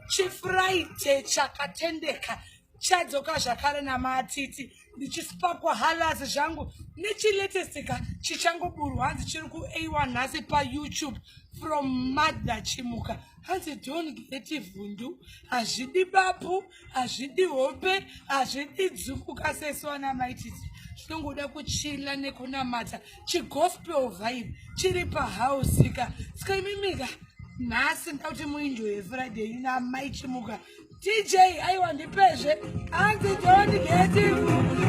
Chifraite chakatendeka chadzoka zvakare namatiti ndichispakwa halazi zvangu nechiletestika chichangoburwa hanzi chiri kuA1 nhasi paYouTube from Madha Chimuka hanzi don't get vhundu hazvidi bapu hazvidi hope hazvidi dzukuka seswana maititi zvinongoda kuchila nekunamata chigospel vibe chiri pahausika sikaimimika nhasi ndauti muenjoy Friday namai Chimuka DJ aiwa ndipezve hanzi don't get vhundu